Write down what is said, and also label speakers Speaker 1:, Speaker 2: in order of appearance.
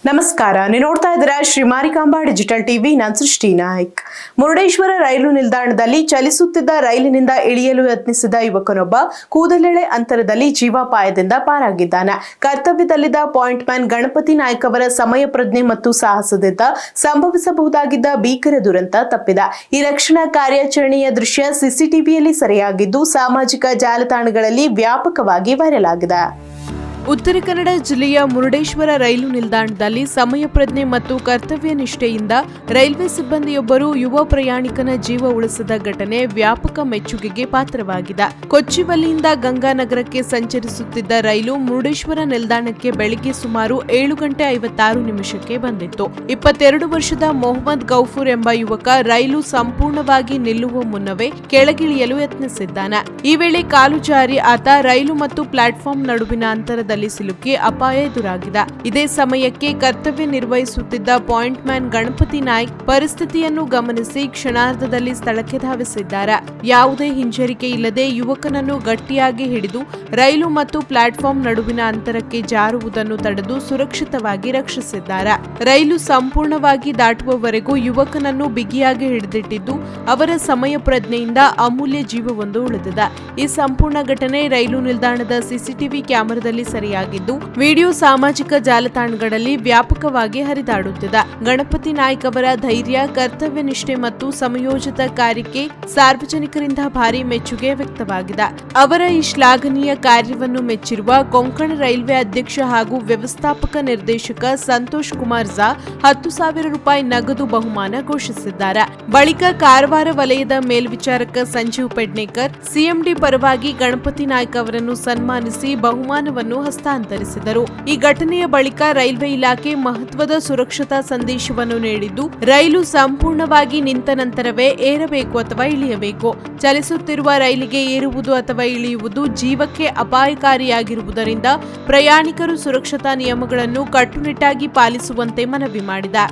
Speaker 1: ನಮಸ್ಕಾರ, ನೀವು ನೋಡ್ತಾ ಇದ್ದೀರಾ ಶ್ರೀ ಮಾರಿಕಾಂಬಾ ಡಿಜಿಟಲ್ ಟಿವಿ. ನಾನು ಸೃಷ್ಟಿ ನಾಯ್ಕ್. ಮುರುಡೇಶ್ವರ ರೈಲು ನಿಲ್ದಾಣದಲ್ಲಿ ಚಲಿಸುತ್ತಿದ್ದ ರೈಲಿನಿಂದ ಇಳಿಯಲು ಯತ್ನಿಸಿದ ಯುವಕನೊಬ್ಬ ಕೂದಲೆಳೆ ಅಂತರದಲ್ಲಿ ಜೀವಾಪಾಯದಿಂದ ಪಾರಾಗಿದ್ದಾನೆ. ಕರ್ತವ್ಯದಲ್ಲಿದ್ದ ಪಾಯಿಂಟ್ ಮ್ಯಾನ್ ಗಣಪತಿ ನಾಯ್ಕ್ ಅವರ ಸಮಯ ಪ್ರಜ್ಞೆ ಮತ್ತು ಸಾಹಸದಿಂದ ಸಂಭವಿಸಬಹುದಾಗಿದ್ದ ಭೀಕರ ದುರಂತ ತಪ್ಪಿದ. ಈ ರಕ್ಷಣಾ ಕಾರ್ಯಾಚರಣೆಯ ದೃಶ್ಯ ಸಿಸಿಟಿವಿಯಲ್ಲಿ ಸೆರೆಯಾಗಿದ್ದು ಸಾಮಾಜಿಕ ಜಾಲತಾಣಗಳಲ್ಲಿ ವ್ಯಾಪಕವಾಗಿ ವೈರಲ್ ಆಗಿದೆ. ಉತ್ತರ ಕನ್ನಡ ಜಿಲ್ಲೆಯ ಮುರುಡೇಶ್ವರ ರೈಲು ನಿಲ್ದಾಣದಲ್ಲಿ ಸಮಯ ಪ್ರಜ್ಞೆ ಮತ್ತು ಕರ್ತವ್ಯ ನಿಷ್ಠೆಯಿಂದ ರೈಲ್ವೆ ಸಿಬ್ಬಂದಿಯೊಬ್ಬರು ಯುವ ಪ್ರಯಾಣಿಕನ ಜೀವ ಉಳಿಸಿದ ಘಟನೆ ವ್ಯಾಪಕ ಮೆಚ್ಚುಗೆಗೆ ಪಾತ್ರವಾಗಿದೆ. ಕೊಚ್ಚಿವಲ್ಲಿಯಿಂದ ಗಂಗಾನಗರಕ್ಕೆ ಸಂಚರಿಸುತ್ತಿದ್ದ ರೈಲು ಮುರುಡೇಶ್ವರ ನಿಲ್ದಾಣಕ್ಕೆ ಬೆಳಿಗ್ಗೆ ಸುಮಾರು 7:56 ಬಂದಿತ್ತು. 22 ವರ್ಷದ ಮೊಹಮ್ಮದ್ ಗೌಫೂರ್ ಎಂಬ ಯುವಕ ರೈಲು ಸಂಪೂರ್ಣವಾಗಿ ನಿಲ್ಲುವ ಮುನ್ನವೇ ಕೆಳಗಿಳಿಯಲು ಯತ್ನಿಸಿದ್ದಾನೆ. ಈ ವೇಳೆ ಕಾಲು ಜಾರಿ ಆತ ರೈಲು ಮತ್ತು ಪ್ಲಾಟ್ಫಾರ್ಮ್ ನಡುವಿನ ಅಂತರದ ಸಿಲುಕಿ ಅಪಾಯ ಎದುರಾಗಿದೆ. ಇದೇ ಸಮಯಕ್ಕೆ ಕರ್ತವ್ಯ ನಿರ್ವಹಿಸುತ್ತಿದ್ದ ಪಾಯಿಂಟ್ ಮ್ಯಾನ್ ಗಣಪತಿ ನಾಯ್ಕ್ ಪರಿಸ್ಥಿತಿಯನ್ನು ಗಮನಿಸಿ ಕ್ಷಣಾರ್ಧದಲ್ಲಿ ಸ್ಥಳಕ್ಕೆ ಧಾವಿಸಿದ್ದಾರೆ. ಯಾವುದೇ ಹಿಂಜರಿಕೆ ಇಲ್ಲದೆ ಯುವಕನನ್ನು ಗಟ್ಟಿಯಾಗಿ ಹಿಡಿದು ರೈಲು ಮತ್ತು ಪ್ಲಾಟ್ಫಾರ್ಮ್ ನಡುವಿನ ಅಂತರಕ್ಕೆ ಜಾರುವುದನ್ನು ತಡೆದು ಸುರಕ್ಷಿತವಾಗಿ ರಕ್ಷಿಸಿದ್ದಾರೆ. ರೈಲು ಸಂಪೂರ್ಣವಾಗಿ ದಾಟುವವರೆಗೂ ಯುವಕನನ್ನು ಬಿಗಿಯಾಗಿ ಹಿಡಿದಿಟ್ಟಿದ್ದು ಅವರ ಸಮಯ ಪ್ರಜ್ಞೆಯಿಂದ ಅಮೂಲ್ಯ ಜೀವವೊಂದು ಉಳಿದಿದೆ. ಈ ಸಂಪೂರ್ಣ ಘಟನೆ ರೈಲು ನಿಲ್ದಾಣದ ಸಿಸಿಟಿವಿ ಕ್ಯಾಮೆರಾದಲ್ಲಿ ಸರಿಯಾಗಿದ್ದು ವಿಡಿಯೋ ಸಾಮಾಜಿಕ ಜಾಲತಾಣಗಳಲ್ಲಿ ವ್ಯಾಪಕವಾಗಿ ಹರಿದಾಡುತ್ತಿದೆ. ಗಣಪತಿ ನಾಯ್ಕ್ ಅವರ ಧೈರ್ಯ, ಕರ್ತವ್ಯ ನಿಷ್ಠೆ ಮತ್ತು ಸಮಯೋಚಿತ ಕಾರ್ಯಕ್ಕೆ ಸಾರ್ವಜನಿಕರಿಂದ ಭಾರಿ ಮೆಚ್ಚುಗೆ ವ್ಯಕ್ತವಾಗಿದೆ. ಅವರ ಈ ಶ್ಲಾಘನೀಯ ಕಾರ್ಯವನ್ನು ಮೆಚ್ಚಿರುವ ಕೊಂಕಣ ರೈಲ್ವೆ ಅಧ್ಯಕ್ಷ ಹಾಗೂ ವ್ಯವಸ್ಥಾಪಕ ನಿರ್ದೇಶಕ ಸಂತೋಷ್ ಕುಮಾರ್ ಝಾ 10,000 ರೂಪಾಯಿ ನಗದು ಬಹುಮಾನ ಘೋಷಿಸಿದ್ದಾರೆ. ಬಳಿಕ ಕಾರವಾರ ವಲಯದ ಮೇಲ್ವಿಚಾರಕ ಸಂಜೀವ್ ಪೆಡ್ನೇಕರ್ ಸಿಎಂಡಿ ಪರವಾಗಿ ಗಣಪತಿ ನಾಯ್ಕ್ ಅವರನ್ನು ಸನ್ಮಾನಿಸಿ ಬಹುಮಾನವನ್ನು ಹಸ್ತಾಂತರಿಸಿದರು. ಈ ಘಟನೆಯ ಬಳಿಕ ರೈಲ್ವೆ ಇಲಾಖೆ ಮಹತ್ವದ ಸುರಕ್ಷತಾ ಸಂದೇಶವನ್ನು ನೀಡಿದ್ದು, ರೈಲು ಸಂಪೂರ್ಣವಾಗಿ ನಿಂತ ನಂತರವೇ ಏರಬೇಕು ಅಥವಾ ಇಳಿಯಬೇಕು. ಚಲಿಸುತ್ತಿರುವ ರೈಲಿಗೆ ಏರುವುದು ಅಥವಾ ಇಳಿಯುವುದು ಜೀವಕ್ಕೆ ಅಪಾಯಕಾರಿಯಾಗಿರುವುದರಿಂದ ಪ್ರಯಾಣಿಕರು ಸುರಕ್ಷತಾ ನಿಯಮಗಳನ್ನು ಕಟ್ಟುನಿಟ್ಟಾಗಿ ಪಾಲಿಸುವಂತೆ ಮನವಿ ಮಾಡಿದೆ.